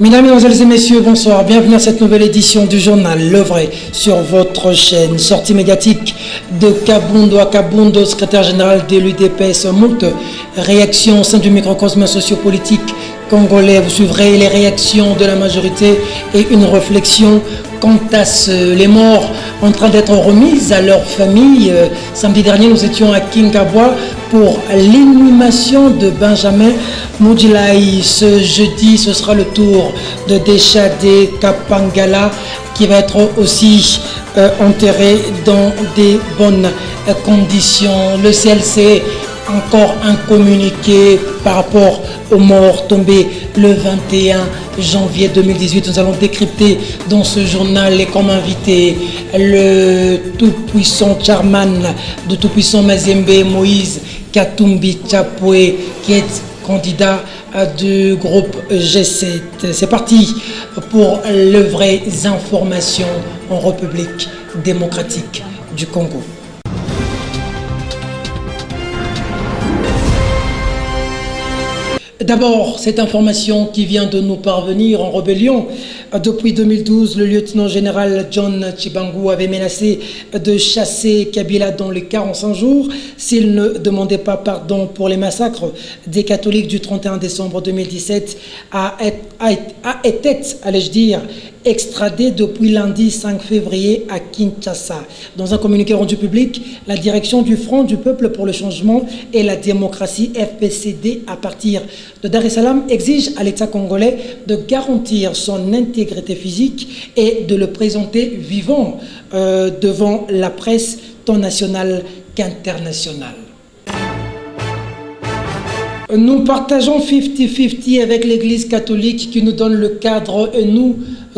Mesdames, Mesdemoiselles et Messieurs, bonsoir. Bienvenue à cette nouvelle édition du journal Le Vrai sur votre chaîne. Sortie médiatique de Kabundo à Kabundo, secrétaire général de l'UDPS. Moult réactions au sein du microcosme sociopolitique congolais. Vous suivrez les réactions de la majorité et une réflexion quant à les morts en train d'être remises à leur famille. Samedi dernier, nous étions à Kinkabwa pour l'inhumation de Benjamin Moudjilaï. Ce jeudi, ce sera le tour de Déchadé Kapangala qui va être aussi enterré dans des bonnes conditions. Le CLC, encore un communiqué par rapport aux morts tombés le 21 janvier 2018. Nous allons décrypter dans ce journal et comme invité le tout-puissant chairman de tout-puissant Mazembe, Moïse Katumbi Chapwe, qui est candidat du groupe G7. C'est parti pour les vraies informations en République démocratique du Congo. D'abord, cette information qui vient de nous parvenir en rébellion. Depuis 2012, le lieutenant-général John Chibangu avait menacé de chasser Kabila dans les 45 jours s'il ne demandait pas pardon pour les massacres des catholiques du 31 décembre 2017 a été, allais-je dire, extradé depuis lundi 5 février à Kinshasa. Dans un communiqué rendu public, la direction du Front du Peuple pour le Changement et la Démocratie, FPCD, à partir de Dar es Salaam, exige à l'État congolais de garantir son intégrité physique et de le présenter vivant devant la presse tant nationale qu'internationale. Nous partageons 50-50 avec l'Église catholique qui nous donne le cadre et nous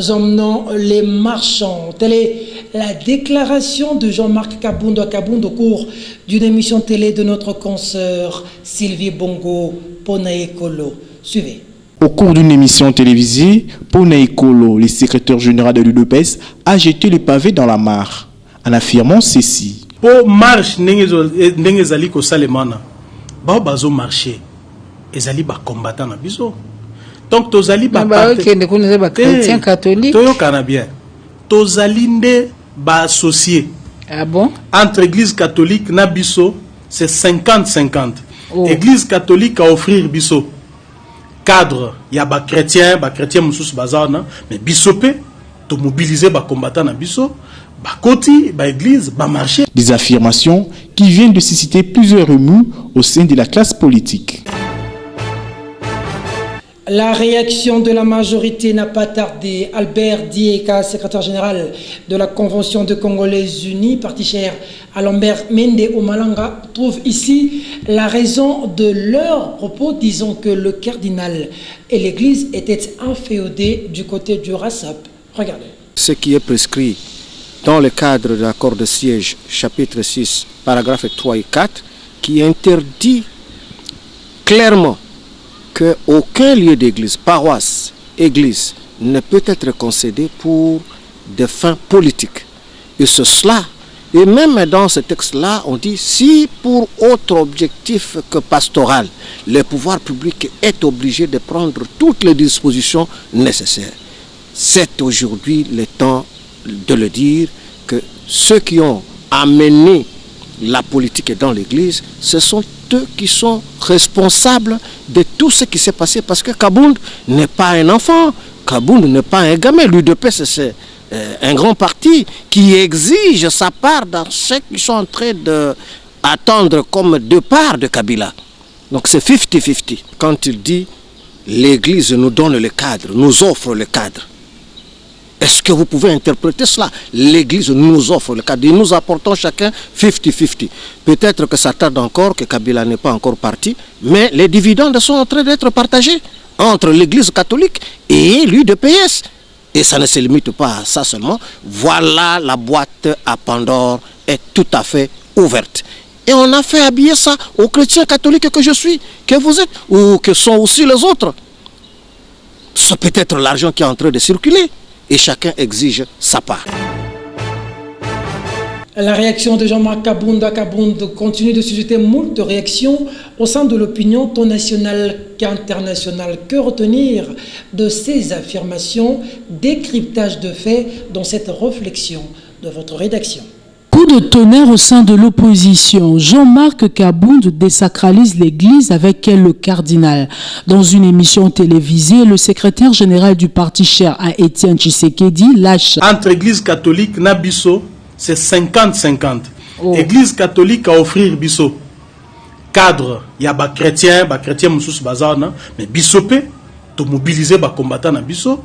emmenons les marchands. Telle est la déclaration de Jean-Marc Kabundo à Kabundo au cours d'une émission télé de notre consoeur Sylvie Bongo Ponaekolo. Suivez. Au cours d'une émission télévisée, Ponaekolo, le secrétaire général de l'UDPS, a jeté le pavé dans la mare en affirmant ceci. Pour marche n'engezali ko salemana ba bazo marcher ezali ba combattant na biso. Donc tozali ba chrétien catholique. Toyo kana bien. Tozali nde ba associé. Ah bon? Entre église catholique na biso, c'est 50-50. Oh. Église catholique a offrir biso cadre, il y a ba chrétien mususu bazana, mais biso pe to mobiliser ba combattant na biso. Bakoti, ba église, ba marché. Des affirmations qui viennent de susciter plusieurs remous au sein de la classe politique. La réaction de la majorité n'a pas tardé. Albert Dieka, secrétaire général de la Convention de Congolais Unis, parti cher à Lambert Mende Omalanga, trouve ici la raison de leur propos, disant que le cardinal et l'église étaient inféodés du côté du RASAP. Regardez. Ce qui est prescrit dans le cadre de l'accord de siège, chapitre 6, paragraphes 3 et 4, qui interdit clairement qu'aucun lieu d'église, paroisse, église, ne peut être concédé pour des fins politiques. Et cela, et même dans ce texte-là, on dit si pour autre objectif que pastoral, le pouvoir public est obligé de prendre toutes les dispositions nécessaires. C'est aujourd'hui le temps de le dire que ceux qui ont amené la politique dans l'église, ce sont eux qui sont responsables de tout ce qui s'est passé, parce que Kabound n'est pas un enfant, Kabound n'est pas un gamin, l'UDPS c'est un grand parti qui exige sa part dans ce qu'ils sont en train d'attendre comme départ de Kabila. Donc c'est 50-50. Quand il dit l'église nous donne le cadre, nous offre le cadre, est-ce que vous pouvez interpréter cela? L'église nous offre le cadre et nous apportons chacun 50-50. Peut-être que ça tarde encore, que Kabila n'est pas encore parti, mais les dividendes sont en train d'être partagés entre l'église catholique et l'UDPS. Et ça ne se limite pas à ça seulement. Voilà, la boîte à Pandore est tout à fait ouverte. Et on a fait habiller ça aux chrétiens catholiques que je suis, que vous êtes, ou que sont aussi les autres. C'est peut-être l'argent qui est en train de circuler. Et chacun exige sa part. La réaction de Jean-Marc Kabound continue de susciter moult réactions au sein de l'opinion tant nationale qu'internationale. Que retenir de ces affirmations? Décryptage de faits dans cette réflexion de votre rédaction. Coup de tonnerre au sein de l'opposition. Jean-Marc Kabound désacralise l'Église avec elle le cardinal. Dans une émission télévisée, le secrétaire général du parti cher à Étienne Tshisekedi lâche. Entre Église catholique et Bisso, c'est 50-50. Oh. Église catholique a offrir Bisso cadre, il y a des chrétiens moussous bazar, mais Bissopé, to mobiliser les combattants na Bisso,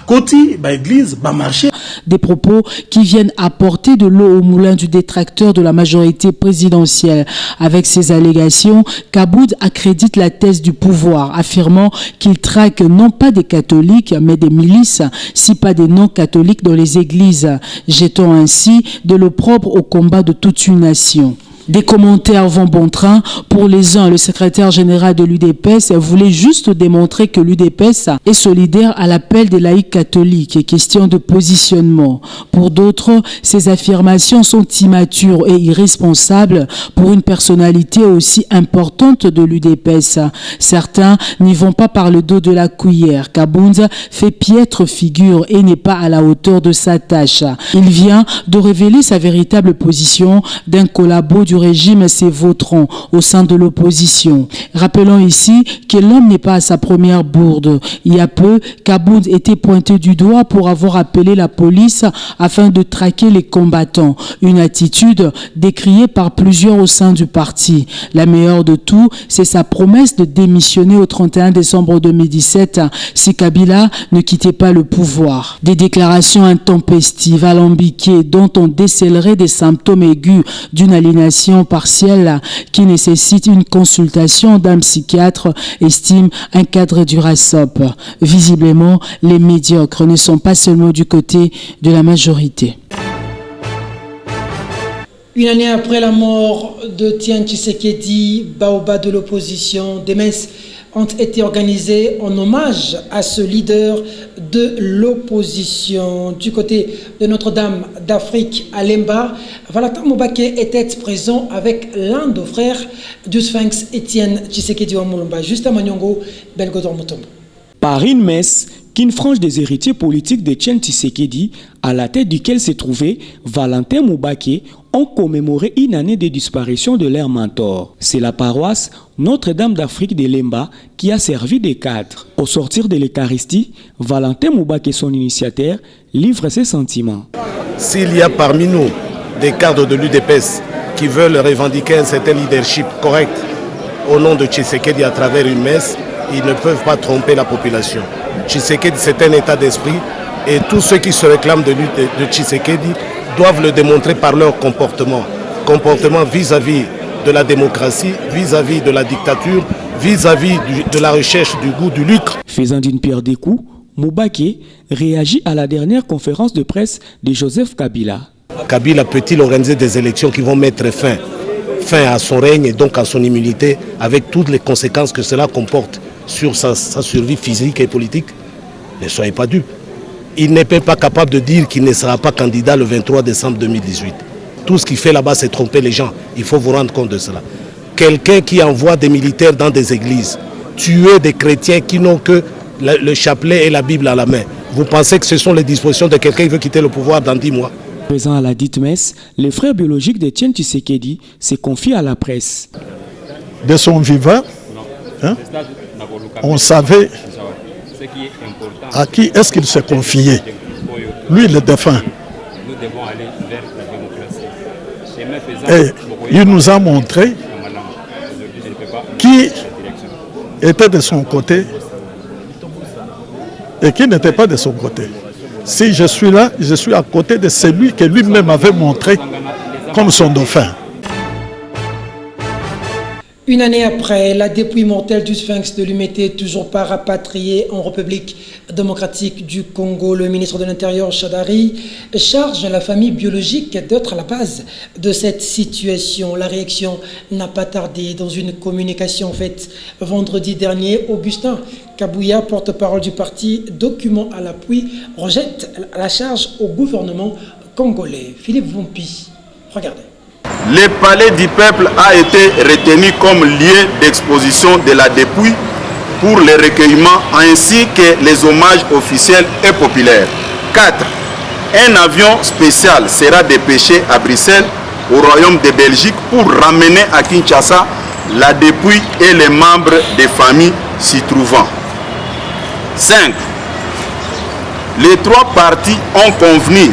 Koti, église, marché. Des propos qui viennent apporter de l'eau au moulin du détracteur de la majorité présidentielle. Avec ces allégations, Kabound accrédite la thèse du pouvoir, affirmant qu'il traque non pas des catholiques, mais des milices, si pas des non-catholiques dans les églises, jetant ainsi de l'opprobre au combat de toute une nation. Des commentaires vont bon train. Pour les uns, le secrétaire général de l'UDPS voulait juste démontrer que l'UDPS est solidaire à l'appel des laïcs catholiques. Question de positionnement. Pour d'autres, ces affirmations sont immatures et irresponsables pour une personnalité aussi importante de l'UDPS. Certains n'y vont pas par le dos de la cuillère. Kabound fait piètre figure et n'est pas à la hauteur de sa tâche. Il vient de révéler sa véritable position d'un collabo du régime s'est voteront au sein de l'opposition. Rappelons ici que l'homme n'est pas à sa première bourde. Il y a peu, Kabound était pointé du doigt pour avoir appelé la police afin de traquer les combattants. Une attitude décriée par plusieurs au sein du parti. La meilleure de tout, c'est sa promesse de démissionner au 31 décembre 2017 si Kabila ne quittait pas le pouvoir. Des déclarations intempestives, alambiquées, dont on décèlerait des symptômes aigus d'une aliénation partielle qui nécessite une consultation d'un psychiatre, estime un cadre du RASOP. Visiblement, les médiocres ne sont pas seulement du côté de la majorité. Une année après la mort de Étienne Tshisekedi, Baobab de l'opposition, des messes ont été organisées en hommage à ce leader de l'opposition. Du côté de Notre-Dame d'Afrique à Lemba, Valentin Moubaké était présent avec l'un des frères du Sphinx, Étienne Tshisekedi Wamulumba, juste à Manyongo, Belgodor Mutombo. Par une messe qu'une frange des héritiers politiques d'Étienne Tshisekedi, à la tête duquel s'est trouvé Valentin Moubaké, ont commémoré une année de disparition de leur mentor. C'est la paroisse Notre-Dame d'Afrique de Lemba qui a servi de cadre. Au sortir de l'Eucharistie, Valentin Moubaké, son initiateur, livre ses sentiments. S'il y a parmi nous des cadres de l'UDPS qui veulent revendiquer un certain leadership correct au nom de Tshisekedi à travers une messe, ils ne peuvent pas tromper la population. Tshisekedi, c'est un état d'esprit et tous ceux qui se réclament de Tshisekedi doivent le démontrer par leur comportement. Comportement vis-à-vis de la démocratie, vis-à-vis de la dictature, vis-à-vis de la recherche du goût du lucre. Faisant d'une pierre deux coups, Moubaké réagit à la dernière conférence de presse de Joseph Kabila. Kabila peut-il organiser des élections qui vont mettre fin à son règne et donc à son immunité avec toutes les conséquences que cela comporte sur sa survie physique et politique? Ne soyez pas dupes. Il n'est pas capable de dire qu'il ne sera pas candidat le 23 décembre 2018. Tout ce qu'il fait là-bas, c'est tromper les gens. Il faut vous rendre compte de cela. Quelqu'un qui envoie des militaires dans des églises, tuer des chrétiens qui n'ont que le chapelet et la Bible à la main. Vous pensez que ce sont les dispositions de quelqu'un qui veut quitter le pouvoir dans 10 mois? Présent à la dite messe, les frères biologiques d'Étienne Tshisekedi se confient à la presse. De son vivant, on savait à qui est-ce qu'il se confiait. Lui, le défunt. Et il nous a montré qui était de son côté et qui n'était pas de son côté. Si je suis là, je suis à côté de celui que lui-même avait montré comme son dauphin. Une année après, la dépouille mortelle du Sphinx de l'Humité, toujours pas rapatriée en République démocratique du Congo. Le ministre de l'Intérieur, Chadari, charge la famille biologique d'être à la base de cette situation. La réaction n'a pas tardé. Dans une communication faite vendredi dernier, Augustin Kabouya, porte-parole du parti, document à l'appui, rejette la charge au gouvernement congolais. Philippe Vompi. Regardez. Le palais du peuple a été retenu comme lieu d'exposition de la dépouille pour le recueillement ainsi que les hommages officiels et populaires. 4. Un avion spécial sera dépêché à Bruxelles, au Royaume de Belgique, pour ramener à Kinshasa la dépouille et les membres des familles s'y trouvant. 5. Les 3 parties ont convenu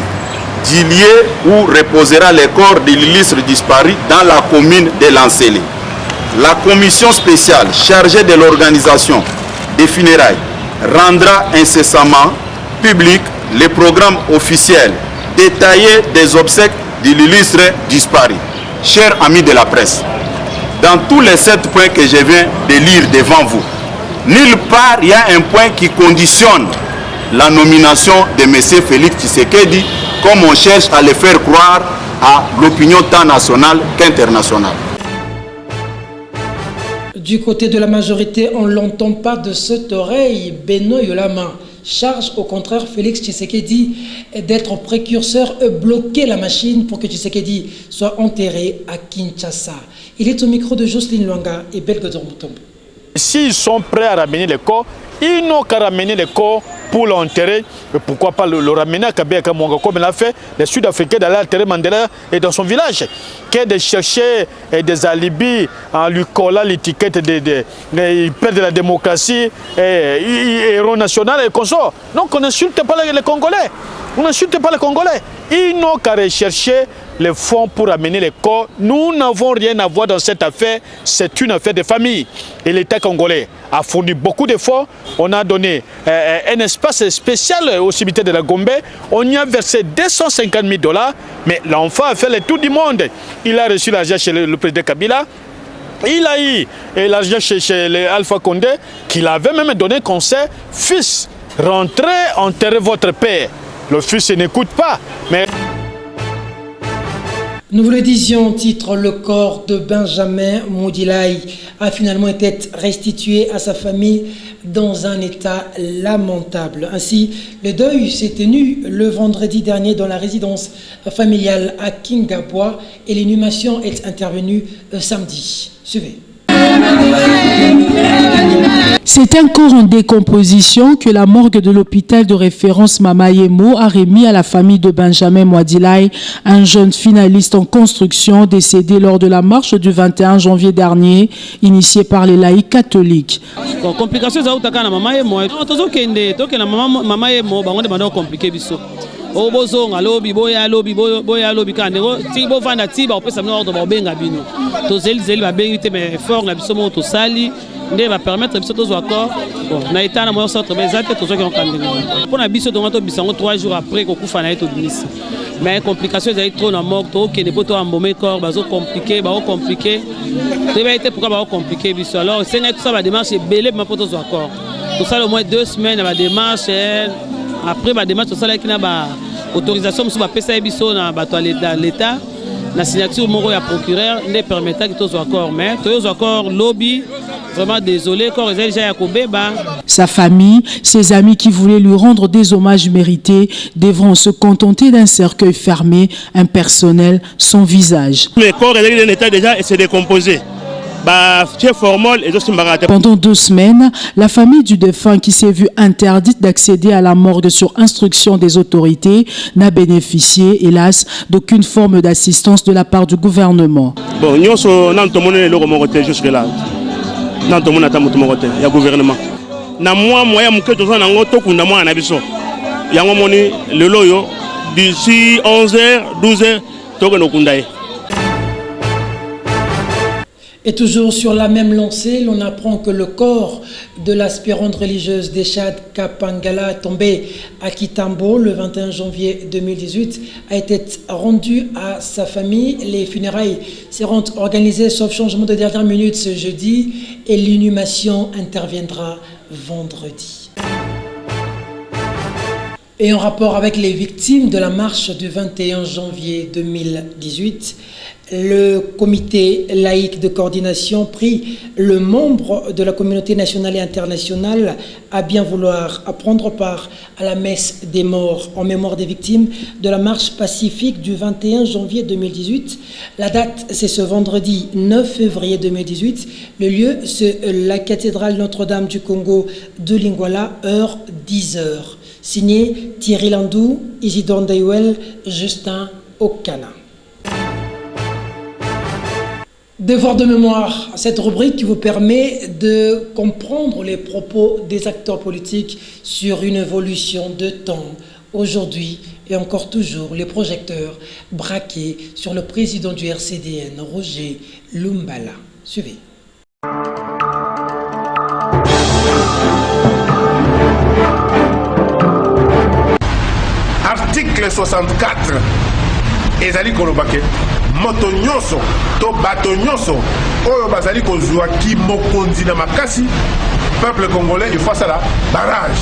du lieu où reposera le corps de l'illustre disparu dans la commune de Lancélé. La commission spéciale chargée de l'organisation des funérailles rendra incessamment public le programme officiel détaillé des obsèques de l'illustre disparu. Chers amis de la presse, dans tous les 7 points que je viens de lire devant vous, nulle part il y a un point qui conditionne la nomination de M. Félix Tshisekedi, comme on cherche à le faire croire à l'opinion tant nationale qu'internationale. Du côté de la majorité, on ne l'entend pas de cette oreille. Beno Yolama charge au contraire Félix Tshisekedi d'être précurseur et bloquer la machine pour que Tshisekedi soit enterré à Kinshasa. Il est au micro de Jocelyne Luanga et Belgodor Mutombo. S'ils sont prêts à ramener les corps, ils n'ont qu'à ramener les corps pour l'enterrer. Pourquoi pas le ramener à Kabeka Monga comme l'a fait les Sud-Africains d'aller enterrer Mandela et dans son village. Que de chercher des alibis en lui collant l'étiquette de père de la démocratie, héros national et consort. Donc on n'insulte pas les Congolais. On n'insulte pas les Congolais. Ils n'ont qu'à rechercher les fonds pour amener les corps. Nous n'avons rien à voir dans cette affaire. C'est une affaire de famille. Et l'État congolais a fourni beaucoup d'efforts. On a donné un espace spécial au cimetière de la Gombe. On y a versé 250 000 $. Mais l'enfant a fait le tour du monde. Il a reçu l'argent chez le président Kabila. Il a eu l'argent chez Alpha Condé, qu'il avait même donné conseil. Fils, rentrez, enterrez votre père. Le fils n'écoute pas. Mais... Nous vous le disions, titre, le corps de Benjamin Modilaï a finalement été restitué à sa famille dans un état lamentable. Ainsi, le deuil s'est tenu le vendredi dernier dans la résidence familiale à Kingabwa et l'inhumation est intervenue samedi. Suivez. C'est un corps en décomposition que la morgue de l'hôpital de référence Mama Yemo a remis à la famille de Benjamin Modilaï, un jeune finaliste en construction décédé lors de la marche du 21 janvier dernier, initiée par les laïcs catholiques. Complications Mama Yemo, Mama Yemo, compliqué biso. Obozonga lobi boya lobi kandego ti bo vanda ti ba opesa mno ba benga bino to zeli ba bengi te mais fort na biso mo to sali nde va permettre biso to zo accord bon na etana mo centre bezate to zo ki okandego pour na biso to bisango 3 jours après ko kufa na eto dinisi mais complications ezali trop na mort to ke ne poto ambomé corps bazo compliqué te ba été pourquoi ba compliqué biso alors c'est tout ça ba démarche belé ma poto zo accord tout ça au moins 2 semaines ba démarche après ba démarche tout ça là qui na ba autorisation monsieur ba pesa biso na bato l'état la signature moko ya procureur ne permettant que tous accord mais tous accord lobby vraiment désolé corps déjà ya kobeba. Sa famille, ses amis qui voulaient lui rendre des hommages mérités devront se contenter d'un cercueil fermé, impersonnel, sans visage. Le corps est en état déjà et s'est décomposé. Pendant 2 semaines, la famille du défunt qui s'est vue interdite d'accéder à la morgue sur instruction des autorités n'a bénéficié, hélas, d'aucune forme d'assistance de la part du gouvernement. Bon, nous sommes jusque-là. Nous sommes gouvernement. D'ici 11h, 12h, Et toujours sur la même lancée, l'on apprend que le corps de l'aspirante religieuse d'Echad Kapangala tombé à Kitambo le 21 janvier 2018 a été rendu à sa famille. Les funérailles seront organisées sauf changement de dernière minute ce jeudi et l'inhumation interviendra vendredi. Et en rapport avec les victimes de la marche du 21 janvier 2018, le comité laïque de coordination prie le membre de la communauté nationale et internationale à bien vouloir prendre part à la messe des morts en mémoire des victimes de la marche pacifique du 21 janvier 2018. La date, c'est ce vendredi 9 février 2018. Le lieu, c'est la cathédrale Notre-Dame du Congo de Lingwala, heure 10h. Signé Thierry Landou, Isidore Ndayouel, Justin Okana. Devoir de mémoire, cette rubrique qui vous permet de comprendre les propos des acteurs politiques sur une évolution de temps. Aujourd'hui et encore toujours, les projecteurs braqués sur le président du RCDN, Roger Lumbala. Suivez. Article 64 ezali kolobake moto nyonso to bato nyonso oyo bazali kozwa ki mokonzi na makasi peuple congolais il faut ça la barrage.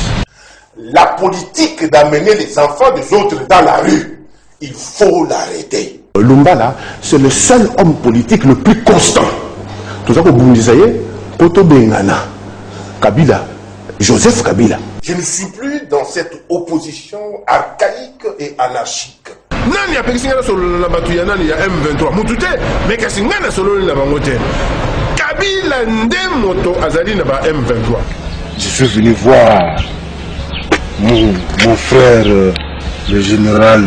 La politique d'amener les enfants des autres dans la rue, il faut l'arrêter. Lumbala, c'est le seul homme politique le plus constant. Tout ça que vous disiez, Poto Bengana, Kabila, Joseph Kabila. Je ne suis plus dans cette opposition archaïque et anarchique. Nani a singa solo la batuya nani ya M23 mutute mais que singa na solo na bangote Kabila nde moto azali na ba M23. Je suis venu voir mon frère le général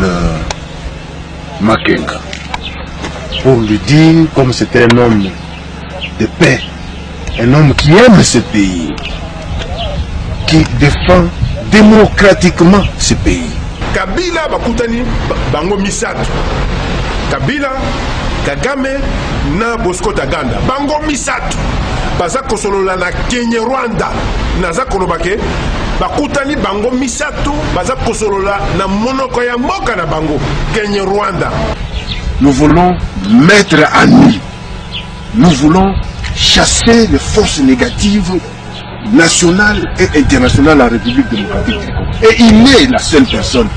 Makenga pour lui dire comme c'était un homme de paix, un homme qui aime ce pays, qui défend démocratiquement ce pays. Kabila bakutani bango misato. Kabila, Kagame na Bosco Taganda. Bango misato. Baza kosolola na Kenya Rwanda. Naza kolobake bakutani bango misato baza kosolola na monoko ya mboka na bango Kenya Rwanda. Nous voulons mettre à nu. Nous voulons chasser les forces négatives nationale et internationale de la République démocratique du Congo. Et il est la seule personne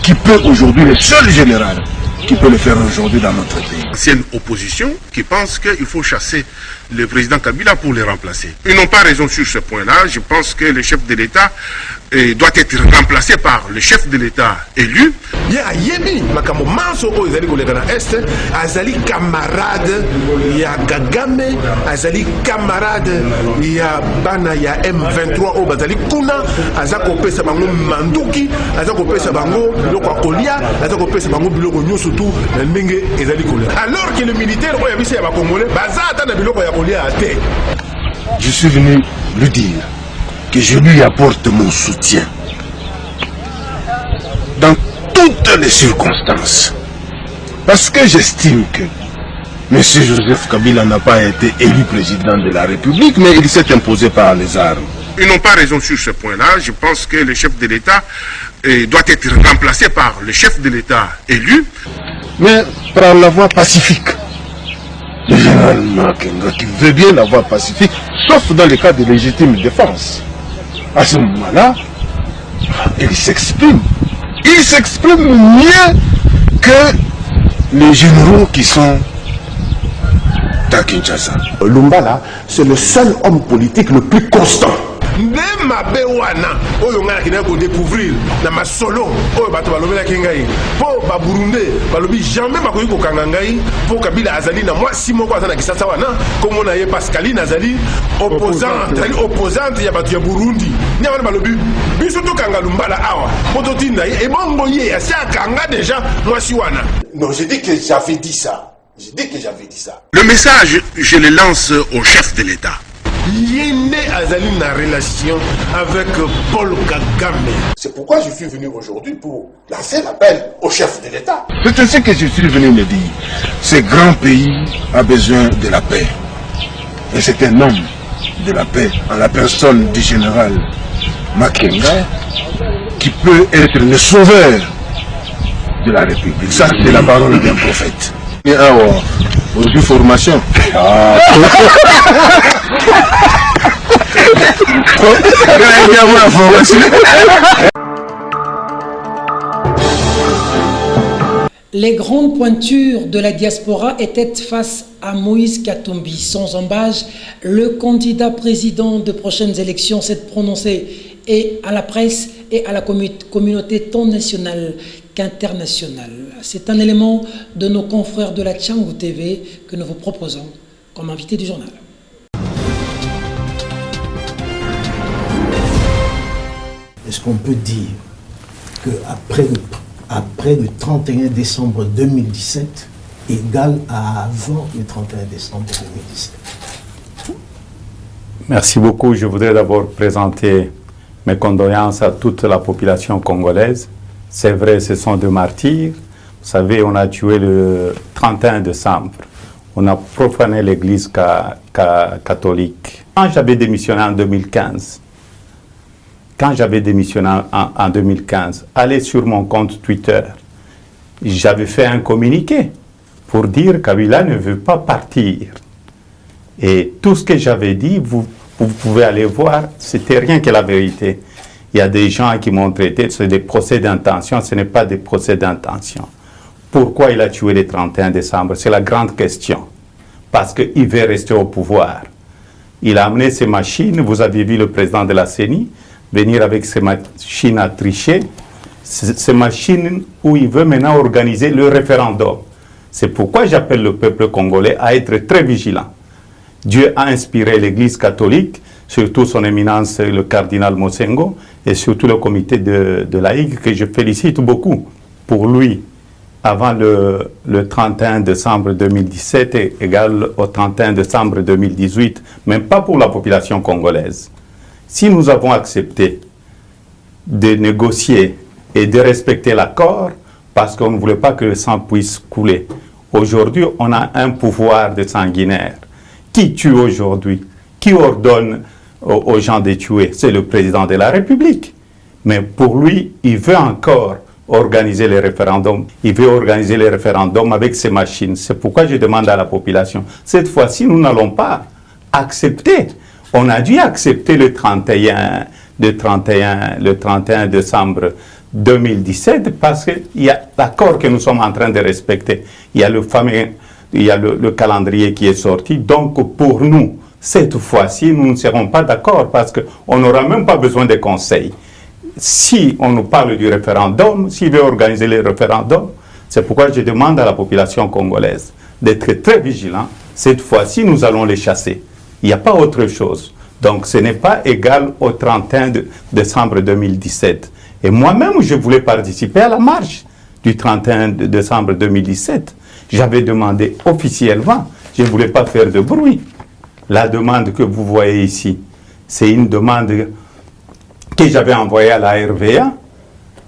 qui peut aujourd'hui, le seul général qui peut le faire aujourd'hui dans notre pays. C'est une opposition qui pense qu'il faut chasser le président Kabila pour le remplacer. Ils n'ont pas raison sur ce point-là. Je pense que le chef de l'État doit être remplacé par le chef de l'État élu. Ya yebi makambo manso o ezali koleka na est azali camarade ya Kagame, azali camarade ya bana ya M23 o bazali kuna azako pesa bango manduki azako pesa bango biloko akolia azako pesa bango biloko nyoso tu na ndenge ezali koleka. Alors que le militaire o yabisi ya ba Congolais bazata na biloko ya kolia ate. Je suis venu lui dire que je lui apporte mon soutien dans toutes les circonstances. Parce que j'estime que M. Joseph Kabila n'a pas été élu président de la République, mais il s'est imposé par les armes. Ils n'ont pas raison sur ce point-là. Je pense que le chef de l'État doit être remplacé par le chef de l'État élu. Mais par la voie pacifique. Le général Makenga qui veut bien la voie pacifique, sauf dans le cas de légitime défense. À ce moment-là, il s'exprime. Il s'exprime mieux que les généraux qui sont à Kinshasa. Lumbala, c'est le seul homme politique le plus constant. Nema bewana oyo ngana kina ko découvrir na masolo oyo bato balobela kingai po ba Burundi balobi jamais bakoyi ko kanga ngai po Kabila azali na moi si moko azana kisasa wana komo na ye Pascaline azali opposante ya bato ya Burundi ni wana balobi biso to kanga Lumbala awa poto tinda e bongo ye ya kanga déjà moi si wana. Non, j'ai dit que j'avais dit ça. J'ai dit que j'avais dit ça. Le message, je le lance au chef de l'État. Yende azali na relation avec Paul Kagame. C'est pourquoi je suis venu aujourd'hui pour lancer l'appel au chef de l'État. C'est ainsi que je suis venu me dire. Ce grand pays a besoin de la paix. Et c'est un homme de la paix, en la personne du général Makenga, qui peut être le sauveur de la République. Ça, c'est la parole d'un prophète. Et alors, aujourd'hui, formation. Les grandes pointures de la diaspora étaient face à Moïse Katumbi. Sans embâche, le candidat président de prochaines élections s'est prononcé et à la presse et à la communauté tant nationale qu'internationale. C'est un élément de nos confrères de la Tchangou TV que nous vous proposons comme invité du journal. Est-ce qu'on peut dire qu'après le 31 décembre 2017 égale à avant le 31 décembre 2017? Merci beaucoup. Je voudrais d'abord présenter mes condoléances à toute la population congolaise. C'est vrai, ce sont des martyrs. Vous savez, on a tué le 31 décembre. On a profané l'église catholique. Quand j'avais démissionné en 2015, allez sur mon compte Twitter, j'avais fait un communiqué pour dire que Kabila ne veut pas partir. Et tout ce que j'avais dit, vous pouvez aller voir, c'était rien que la vérité. Il y a des gens qui m'ont traité, c'est des procès d'intention, ce n'est pas des procès d'intention. Pourquoi il a tué le 31 décembre? C'est la grande question. Parce qu'il veut rester au pouvoir. Il a amené ses machines, vous avez vu le président de la CENI, venir avec ses machines à tricher, ces machines où il veut maintenant organiser le référendum. C'est pourquoi j'appelle le peuple congolais à être très vigilant. Dieu a inspiré l'Église catholique, surtout son éminence le cardinal Mosengo, et surtout le comité de laïcs, que je félicite beaucoup. Pour lui, avant le 31 décembre 2017 est égal au 31 décembre 2018, même pas pour la population congolaise. Si nous avons accepté de négocier et de respecter l'accord, parce qu'on ne voulait pas que le sang puisse couler, aujourd'hui, on a un pouvoir de sanguinaire. Qui tue aujourd'hui? Qui ordonne aux gens de tuer? C'est le président de la République. Mais pour lui, il veut encore organiser les référendums. Il veut organiser les référendums avec ses machines. C'est pourquoi je demande à la population, cette fois-ci, nous n'allons pas accepter. On a dû accepter le 31 décembre 2017 parce qu'il y a l'accord que nous sommes en train de respecter. Il y a le calendrier qui est sorti. Donc pour nous, cette fois-ci, nous ne serons pas d'accord parce qu'on n'aura même pas besoin de conseils. Si on nous parle du référendum, s'il veut organiser le référendum, c'est pourquoi je demande à la population congolaise d'être très vigilant. Cette fois-ci, nous allons les chasser. Il n'y a pas autre chose. Donc ce n'est pas égal au 31 décembre 2017. Et moi-même, je voulais participer à la marche du 31 décembre 2017. J'avais demandé officiellement, je ne voulais pas faire de bruit. La demande que vous voyez ici, c'est une demande que j'avais envoyée à la RVA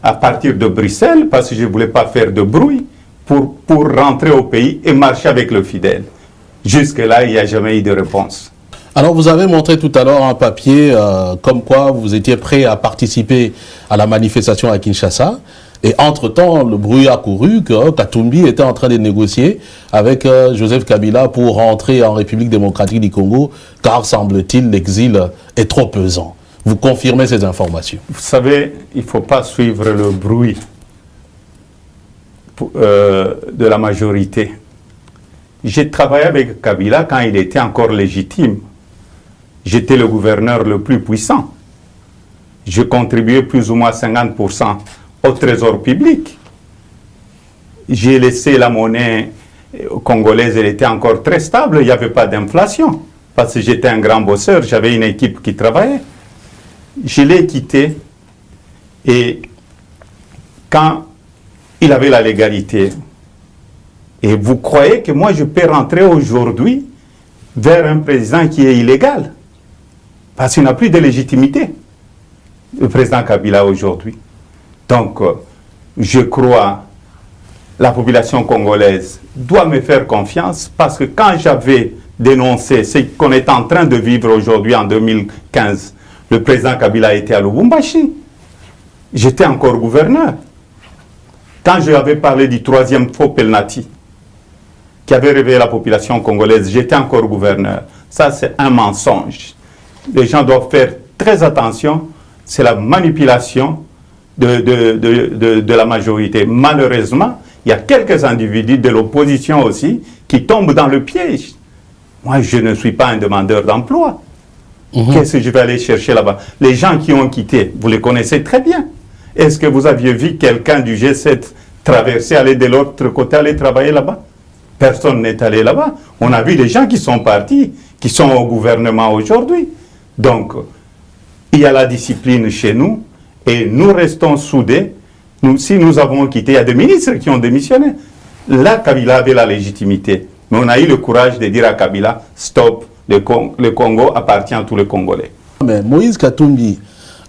à partir de Bruxelles parce que je ne voulais pas faire de bruit pour rentrer au pays et marcher avec le fidèle. Jusque-là, il n'y a jamais eu de réponse. Alors, vous avez montré tout à l'heure un papier comme quoi vous étiez prêt à participer à la manifestation à Kinshasa. Et entre-temps, le bruit a couru que Katumbi était en train de négocier avec Joseph Kabila pour rentrer en République démocratique du Congo, car, semble-t-il, l'exil est trop pesant. Vous confirmez ces informations? Vous savez, il ne faut pas suivre le bruit de la majorité. J'ai travaillé avec Kabila quand il était encore légitime. J'étais le gouverneur le plus puissant. Je contribuais plus ou moins 50% au trésor public. J'ai laissé la monnaie congolaise, elle était encore très stable, il n'y avait pas d'inflation. Parce que j'étais un grand bosseur, j'avais une équipe qui travaillait. Je l'ai quitté et quand il avait la légalité, et vous croyez que moi je peux rentrer aujourd'hui vers un président qui est illégal? Parce qu'il n'a plus de légitimité, le président Kabila aujourd'hui. Donc, je crois, la population congolaise doit me faire confiance parce que quand j'avais dénoncé ce qu'on est en train de vivre aujourd'hui en 2015, le président Kabila était à Lubumbashi. J'étais encore gouverneur. Quand je avais parlé du troisième faux Pelnati, qui avait réveillé la population congolaise, j'étais encore gouverneur. Ça, c'est un mensonge. Les gens doivent faire très attention. C'est la manipulation de la majorité. Malheureusement, Il y a quelques individus de l'opposition aussi qui tombent dans le piège. Moi, je ne suis pas un demandeur d'emploi. Qu'est-ce que je vais aller chercher là-bas? Les gens qui ont quitté, vous les connaissez très bien. Est-ce que vous aviez vu quelqu'un du G7 traverser, aller de l'autre côté, aller travailler là-bas? Personne n'est allé là-bas. On a vu des gens qui sont partis, qui sont au gouvernement aujourd'hui. Donc, il y a la discipline chez nous et nous restons soudés. Si nous avons quitté, il y a des ministres qui ont démissionné. Là, Kabila avait la légitimité. Mais on a eu le courage de dire à Kabila, stop, le Congo appartient à tous les Congolais. Mais Moïse Katumbi,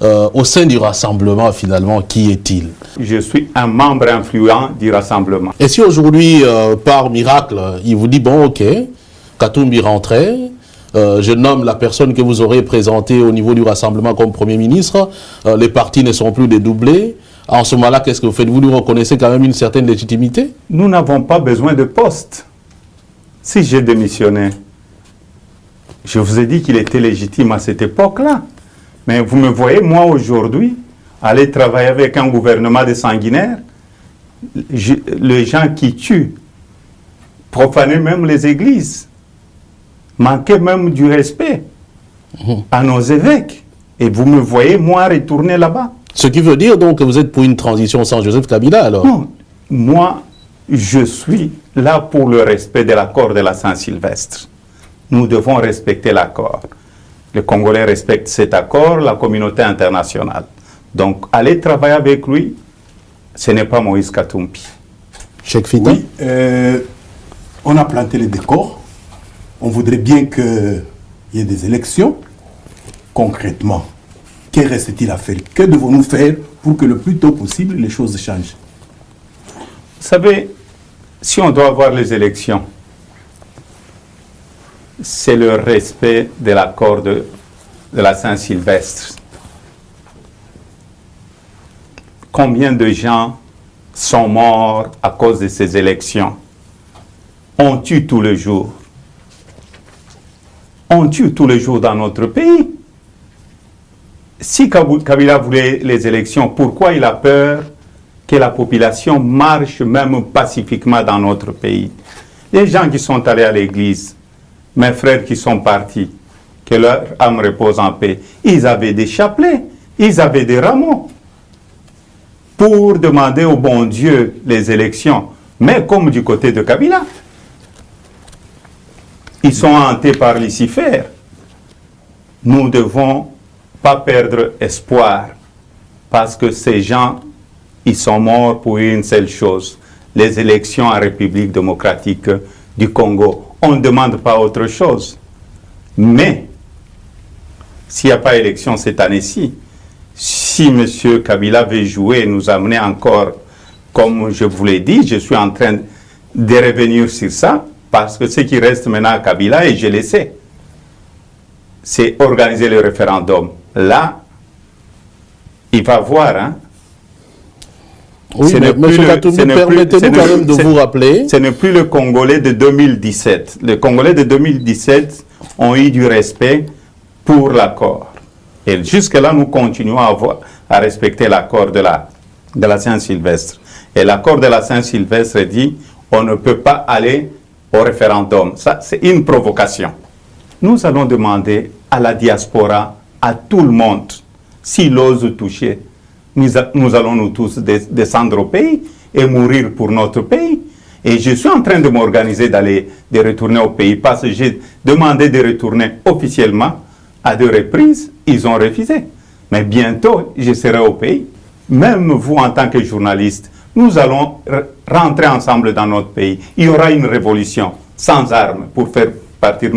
au sein du rassemblement, finalement, qui est-il? Je suis un membre influent du rassemblement. Et si aujourd'hui, par miracle, il vous dit, bon, ok, Katumbi rentrait, je nomme la personne que vous aurez présentée au niveau du rassemblement comme Premier ministre, les partis ne sont plus dédoublés, en ce moment-là, qu'est-ce que vous faites? Vous nous reconnaissez quand même une certaine légitimité? Nous n'avons pas besoin de poste. Si j'ai démissionné, je vous ai dit qu'il était légitime à cette époque-là. Mais vous me voyez, moi, aujourd'hui, aller travailler avec un gouvernement de sanguinaires, les gens qui tuent, profaner même les églises, manquer même du respect à nos évêques. Et vous me voyez, moi, retourner là-bas. Ce qui veut dire donc que vous êtes pour une transition sans Joseph Kabila, alors? Non, moi, je suis là pour le respect de l'accord de la Saint-Sylvestre. Nous devons respecter l'accord. Les Congolais respectent cet accord, la communauté internationale. Donc, aller travailler avec lui, ce n'est pas Moïse Katumbi. Cheikh Fita? Oui, on a planté les décors. On voudrait bien qu'il y ait des élections. Concrètement, que reste-t-il à faire? Que devons-nous faire pour que le plus tôt possible, les choses changent? Vous savez, si on doit avoir les élections, c'est le respect de l'accord de la Saint-Sylvestre. Combien de gens sont morts à cause de ces élections? On tue tous les jours. On tue tous les jours dans notre pays. Si Kabila voulait les élections, pourquoi il a peur que la population marche même pacifiquement dans notre pays? Les gens qui sont allés à l'église, mes frères qui sont partis, que leur âme repose en paix, ils avaient des chapelets, ils avaient des rameaux pour demander au bon Dieu les élections. Mais comme du côté de Kabila, ils sont hantés par Lucifer. Nous ne devons pas perdre espoir parce que ces gens, ils sont morts pour une seule chose, les élections en République démocratique du Congo. On ne demande pas autre chose. Mais, s'il n'y a pas élection cette année-ci, si M. Kabila veut jouer et nous amener encore, comme je vous l'ai dit, je suis en train de revenir sur ça, parce que ce qui reste maintenant à Kabila, et je le sais, c'est organiser le référendum. Là, il va voir, hein. Oui, mais M. Katumbi, permettez-nous quand même de vous rappeler. Ce n'est plus le Congolais de 2017. Les Congolais de 2017 ont eu du respect pour l'accord. Et jusque-là, nous continuons à respecter l'accord de la Saint-Sylvestre. Et l'accord de la Saint-Sylvestre dit on ne peut pas aller au référendum. Ça, c'est une provocation. Nous allons demander à la diaspora, à tout le monde, s'il ose toucher, nous allons nous tous descendre au pays et mourir pour notre pays. Et je suis en train de m'organiser de retourner au pays parce que j'ai demandé de retourner officiellement à 2 reprises. Ils ont refusé. Mais bientôt, je serai au pays. Même vous, en tant que journaliste, nous allons rentrer ensemble dans notre pays. Il y aura une révolution sans armes pour faire partir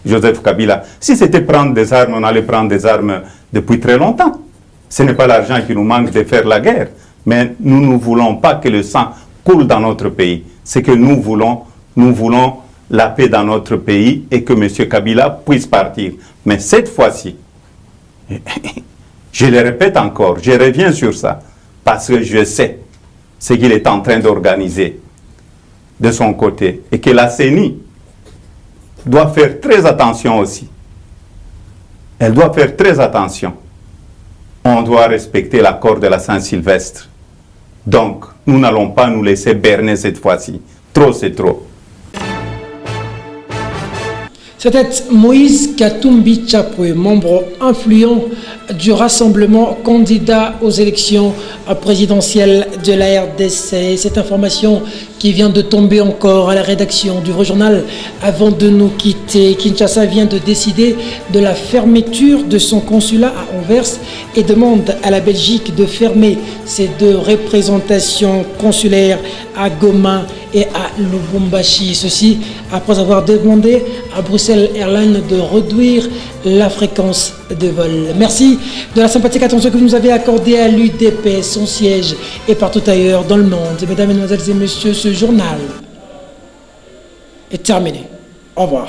Joseph Kabila. Si c'était prendre des armes, on allait prendre des armes depuis très longtemps. Ce n'est pas l'argent qui nous manque de faire la guerre. Mais nous ne voulons pas que le sang coule dans notre pays. C'est que nous voulons la paix dans notre pays et que M. Kabila puisse partir. Mais cette fois-ci, je le répète encore, je reviens sur ça, parce que je sais ce qu'il est en train d'organiser de son côté et que la CENI doit faire très attention aussi. Elle doit faire très attention. On doit respecter l'accord de la Saint-Sylvestre. Donc, nous n'allons pas nous laisser berner cette fois-ci. Trop, c'est trop. C'était Moïse Katumbi Chapwe, membre influent du Rassemblement, candidat aux élections présidentielles de la RDC. Cette information qui vient de tomber encore à la rédaction du Vrai Journal avant de nous quitter. Kinshasa vient de décider de la fermeture de son consulat à Anvers et demande à la Belgique de fermer ses 2 représentations consulaires à Goma et à Lubumbashi. Ceci après avoir demandé à Bruxelles Airlines de réduire la fréquence de vol. Merci de la sympathique attention que vous nous avez accordée à l'UDPS, son siège et partout ailleurs dans le monde. Mesdames, Mesdemoiselles et Messieurs, ce journal est terminé. Au revoir.